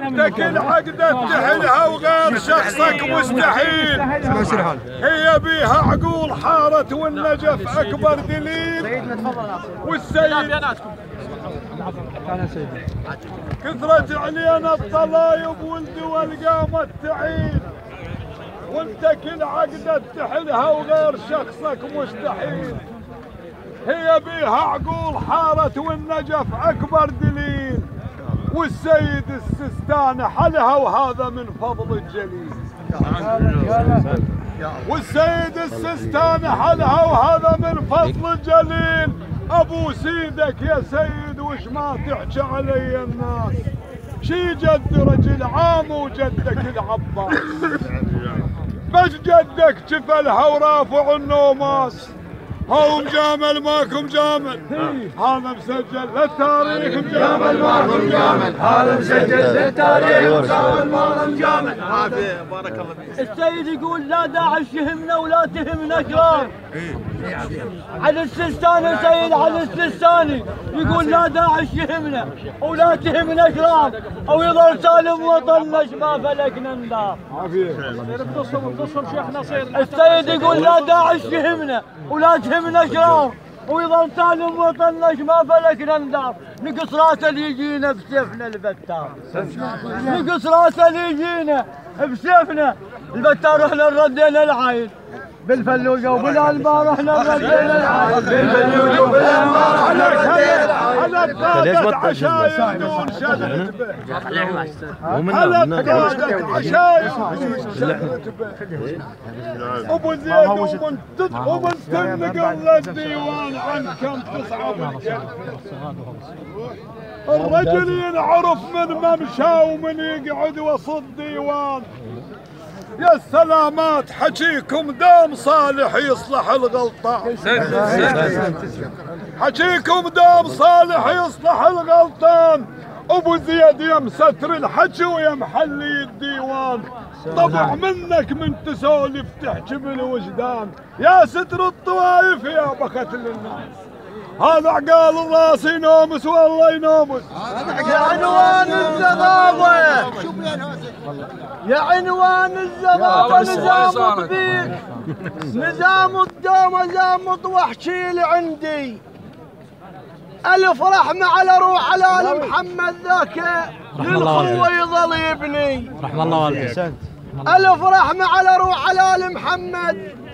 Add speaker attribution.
Speaker 1: انت كل عقدة تحلها وغير شخصك مستحيل. هي بيها عقول حارت والنجف اكبر دليل. والسيد كثرت علينا الطلايب والدول قامت تعين. وانت كل عقدة تحلها وغير شخصك مستحيل. هي بيها عقول حارت والنجف اكبر دليل. والسيد السستاني حلها وهذا من فضل الجليل. والسيد السستاني حلها وهذا من فضل الجليل. ابو سيدك يا سيد وش ما تحكي علي الناس. شي جد رجل عام وجدك العباس. بس جدك شفلها ورافع النوماس. هو مجامل ماكو مجامل هذا مسجل للتاريخ. مجامل ماكو مجامل هذا مسجل للتاريخ. مجامل ماكو مجامل. عافية بارك الله فيك.
Speaker 2: السيد يقول لا داعش يهمنا ولا تهمنا اشرار. علي السستاني سيد علي السستاني يقول لا داعش يهمنا ولا تهمنا اشرار. او يظل سالم وطننا ما فلكنا النار.
Speaker 1: عافية.
Speaker 2: بتصم شيخ نصير. السيد يقول لا داعش يهمنا ولا تهمنا اشرار. ويظل سالم وطننا ما فلكنا النار. نقص راسه اللي يجينا بسيفنا البتار. نقص راسه اللي يجينا بسيفنا البتار. احنا ردينا العين بالفلوجة وبالأنبار. احنا ردينا العين بالفلوجة وبالأنبار. احنا ردينا عشاير دون شدة به. على قادة عشاير دون شدة به. ابو زيد ومن تنقل الديوان عن كم تصعب الجنة. الرجل ينعرف من ممشى ومن يقعد وسط ديوان. يا السلامات حكيكم دام صالح يصلح الغلطان. حكيكم دام صالح يصلح الغلطان. ابو زيد يا مستر الحكي ويا محلي الديوان. طبع منك من تسولف تحكي بالوجدان. يا ستر الطوايف يا بخت للناس. هذا عقال الراس ينومس والله ينومس. يا عنوان الزغابة يا عنوان الزغابة نظام بيك. نظام الدوم زامط واحكي لي عندي. الف رحمة على روح على ال محمد ذاك للخوة يظل يبني.
Speaker 3: رحم الله والديك.
Speaker 2: الف رحمة على روح على ال محمد